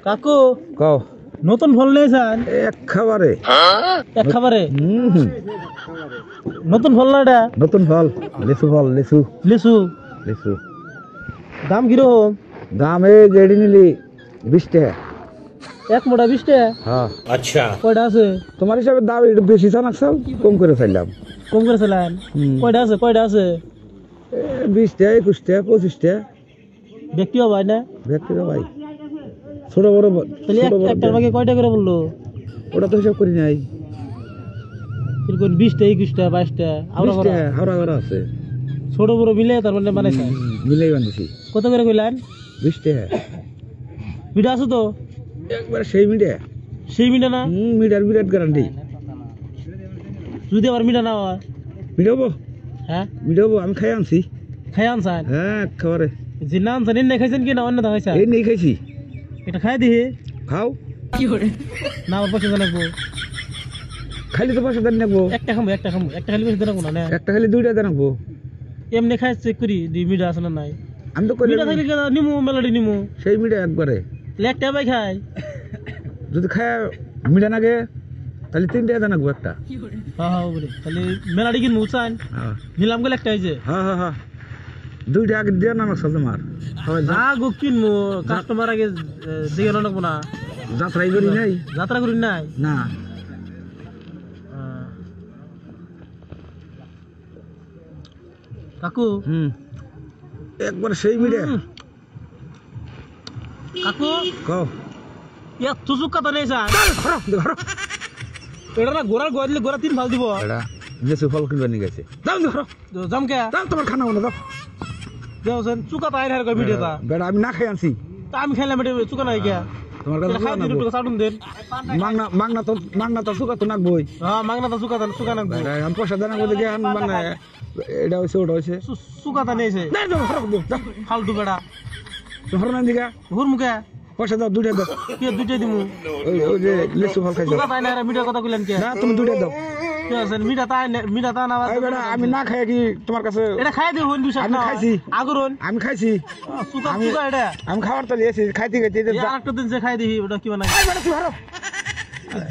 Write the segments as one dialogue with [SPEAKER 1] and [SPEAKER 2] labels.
[SPEAKER 1] কাকু
[SPEAKER 2] কও
[SPEAKER 1] নতুন ফল নিয়েছেন
[SPEAKER 2] এক খাবারে
[SPEAKER 1] এক খাবারে নতুন ফল না এটা
[SPEAKER 2] নতুন ফল লিচু
[SPEAKER 1] লিচু
[SPEAKER 2] লিচু
[SPEAKER 1] দাম কিরকম
[SPEAKER 2] দাম এই গেড়ি নিলি 20 টাকা
[SPEAKER 1] এক মোটা 20 টাকা
[SPEAKER 2] হ্যাঁ
[SPEAKER 1] আচ্ছা কয়টা আছে
[SPEAKER 2] তোমার হিসাবে দাম একটু বেশি চানাকছো কম করে চাইলাম
[SPEAKER 1] কম করে চালান কয়টা আছে
[SPEAKER 2] 20 টাকা 21 টাকা 25 টাকা
[SPEAKER 1] ব্যক্তিও ভাই না
[SPEAKER 2] ব্যক্তি ভাই ছোট বড়
[SPEAKER 1] তাহলে একটার ভাগে কয়টা করে বললো
[SPEAKER 2] ওটা তো হিসাব করি নাই
[SPEAKER 1] কিরকম 20 টা 21 টা 22 টা
[SPEAKER 2] হাওড়া করা আছে
[SPEAKER 1] ছোট বড় মিলে তার মানে বানাইছে
[SPEAKER 2] মিলাই বানিয়েছি
[SPEAKER 1] কত করে কইলেন
[SPEAKER 2] 20 টাকা
[SPEAKER 1] মিঠা আছে তো
[SPEAKER 2] একবার সেই
[SPEAKER 1] মিঠা না
[SPEAKER 2] মিটার বিরাট গ্যারান্টি
[SPEAKER 1] যদি আবার মিঠা না হয়
[SPEAKER 2] মিটাবো
[SPEAKER 1] হ্যাঁ
[SPEAKER 2] মিটাবো আমি খাই আনছি
[SPEAKER 1] খাই আনছেন
[SPEAKER 2] হ্যাঁ খাবারে
[SPEAKER 1] যে না আনছেন এনে খাইছেন কি না অন্য খাইছেন
[SPEAKER 2] এই নেই খাইছি
[SPEAKER 1] এটা খাই দিহি
[SPEAKER 2] খাও
[SPEAKER 1] কি করে না আমার পছন্দ লাগবো
[SPEAKER 2] খালি তো পয়সা দেন নেবো
[SPEAKER 1] একটা খালি পয়সা দেন না
[SPEAKER 2] একটা খালি 2টা দেন নেবো
[SPEAKER 1] এমনি খাই চেক করি দি মিঠা আছে না নাই
[SPEAKER 2] আমি তো করি
[SPEAKER 1] মিঠা থাকলে নিমু মেলাডি নিমু
[SPEAKER 2] সেই মিটা একবারে
[SPEAKER 1] একটা ভাই খাই
[SPEAKER 2] যদি খায় মিটা নাগে তাহলে 3টা দেন নেবো একটা
[SPEAKER 1] হ্যাঁ বলে তাহলে মেলাডি কিনবো চান নিলাম গেলে একটা হয়েছে
[SPEAKER 2] হ্যাঁ 2টা আগে দিয়ে না আমার সাথে মার
[SPEAKER 1] না গো কিনবো কাস্টমার আগে দিকে রাখবো না
[SPEAKER 2] যাত্রাই করি নাই
[SPEAKER 1] যাত্রা করি নাই
[SPEAKER 2] না
[SPEAKER 1] কাকু
[SPEAKER 2] একবার সেই মিটা
[SPEAKER 1] কাকু
[SPEAKER 2] কও
[SPEAKER 1] ইয়া তুসুক কথা নেই স্যার এটা না গোড়ার গোয়া দিলে গোড়া 3 ফাল দিব
[SPEAKER 2] এটা নেসু ফল কিনবা নিয়ে গেছে যাও ধরো
[SPEAKER 1] জাম কে
[SPEAKER 2] যাও তোমার খানা বলে দাও
[SPEAKER 1] দেওছেন চুকা তাই হার কই মিডিয়াটা
[SPEAKER 2] বেটা আমি না খাই আনছি
[SPEAKER 1] তা আমি খাইলাম এটা চুকা নাই কে
[SPEAKER 2] তোমার কাছে
[SPEAKER 1] খাই দিন একটু সাটুন দেন
[SPEAKER 2] মাংনা তো সুকা তো নাকবই
[SPEAKER 1] হ্যাঁ মাংনা তো চুকা নাকবো
[SPEAKER 2] আমি পয়সা দেনা বলে গিয়ে মানে এটা হইছে ওটা হইছে
[SPEAKER 1] চুকা তা নেইছে ফালতু বেড়া
[SPEAKER 2] ধরো না দিগা
[SPEAKER 1] হুর মুখে
[SPEAKER 2] পয়সা দাও 2টা দাও
[SPEAKER 1] কি 2টাই দিমু
[SPEAKER 2] ওই যে লিচু ফল খাইছো
[SPEAKER 1] চুকা তাই না মিডিয়া কথা কইলেন কে
[SPEAKER 2] না তুমি 2টা দাও
[SPEAKER 1] কি আছে মিঠা তা না
[SPEAKER 2] এই বেটা আমি না খাই কি তোমার কাছে
[SPEAKER 1] এটা খাই দিই হইন বিষয়
[SPEAKER 2] আমি খাইছি
[SPEAKER 1] আগরন
[SPEAKER 2] আমি খাইছি
[SPEAKER 1] চুকা এটা
[SPEAKER 2] আমি খাবার তো লিয়েছি খাইতে
[SPEAKER 1] আরেকটা দিন যে খাই দিই ওটা কি বানাই
[SPEAKER 2] এই বেটা তুই ধরো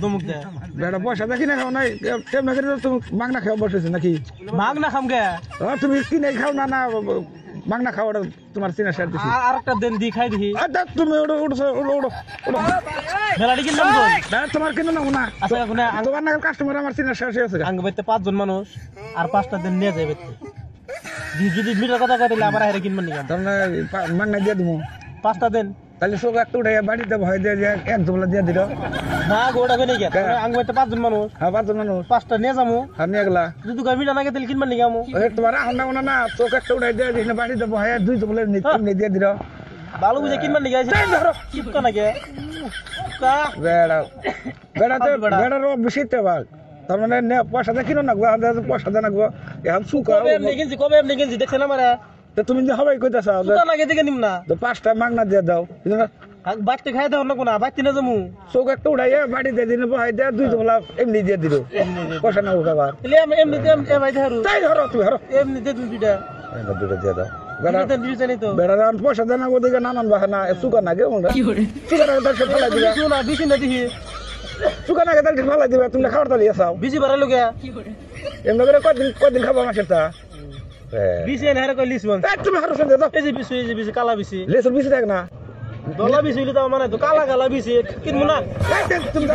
[SPEAKER 1] দমুক দে
[SPEAKER 2] বেটা পয়সা দেখি না খাও নাই কেমন করে তুমি মাংনা খাও বসেছ নাকি
[SPEAKER 1] মাগনা খাম কে
[SPEAKER 2] তুমি কিনে খাও না মাংনা খাও ওটা তোমার সিনা শেয়ার দিছি
[SPEAKER 1] আরেকটা দেন দি খাই দিই
[SPEAKER 2] তুমি ওড়ো
[SPEAKER 1] মেলাডি কিনলাম তো
[SPEAKER 2] না তোমার কেন না
[SPEAKER 1] আচ্ছা এখন
[SPEAKER 2] তোমার না কাস্টমার আমার সিনা শেয়ার হয়েছে
[SPEAKER 1] আঙ্গ বাইতে 5 জন মানুষ আর 5টা দিন নিয়ে যাবে যদি মিটার কথা কইলে আবার হেরে কিনবেন নি
[SPEAKER 2] তাহলে মাংনা দিয়ে দিমু
[SPEAKER 1] 5টা দেন
[SPEAKER 2] তাহলে সব একটা উঠে বাড়িতে ভয় দিয়ে এক জমলা দিয়ে দিল
[SPEAKER 1] না গোটা কই কে আঙ্গ বাইতে 5 জন মানুষ
[SPEAKER 2] হ্যাঁ 5 জন মানুষ
[SPEAKER 1] 5টা নিয়ে যামু
[SPEAKER 2] আর নিয়ে গেলা
[SPEAKER 1] যদি কই মিটা না কে তেল কিনবেন নি আমু
[SPEAKER 2] তোমার আহনা না চোখ একটা উঠে দিয়ে দিন বাড়িতে ভয় 2 জমলা নিয়ে দিয়ে দিল
[SPEAKER 1] ভালো বুঝে কিনবেন নি গাইছে ধরো কি কোনা কে কা
[SPEAKER 2] বেড়া বেশি তো ভাগ তার মানে পয়সা দিয়ে কিনো নাকবো পয়সা দিয়ে নাকবো এখন সুকা
[SPEAKER 1] কবে এমনি গেছি দেখছেন আমার
[SPEAKER 2] তো তুমি যে হবাই কইতাছ
[SPEAKER 1] সুকা নাকি দেখে নিম না
[SPEAKER 2] তো 5টা মাংনা দিয়ে দাও
[SPEAKER 1] বাড়তে খাই দাও না কোনা বাড়তে না যামু
[SPEAKER 2] চোখ একটা উঠাইয়া বাড়ি দিয়ে দিন বহাই দেয় 2 জমলা এমনি দিয়ে দিল পয়সা না উঠাবার
[SPEAKER 1] তাহলে এমনি এ ভাই ধরো
[SPEAKER 2] তাই ধরো তুই ধরো
[SPEAKER 1] এমনি দে তুমি দুইটা
[SPEAKER 2] দিয়ে দাও
[SPEAKER 1] বেড়া
[SPEAKER 2] পয়সা দেনা ওদিকে নানান বাহানা সুকা নাগে সুকা নাগে তার ফেলাই দিবা
[SPEAKER 1] শোনা বেশি না দিহি
[SPEAKER 2] সুকা নাগে তার ফেলাই দিবা তুমি খাবার তালিয়ে চাও
[SPEAKER 1] বেশি বাড়ালো গে
[SPEAKER 2] এমনি করে কদিন খাবো মাসের তা
[SPEAKER 1] বেশি এনে হারে কই লিস বল
[SPEAKER 2] তুমি হারো শুনতে দাও
[SPEAKER 1] এই যে বেশি কালা বেশি
[SPEAKER 2] লেসর বেশি দেখ না
[SPEAKER 1] দলা বেশি হইলে তো মানে তো কালা বেশি কিনবো না
[SPEAKER 2] তুমি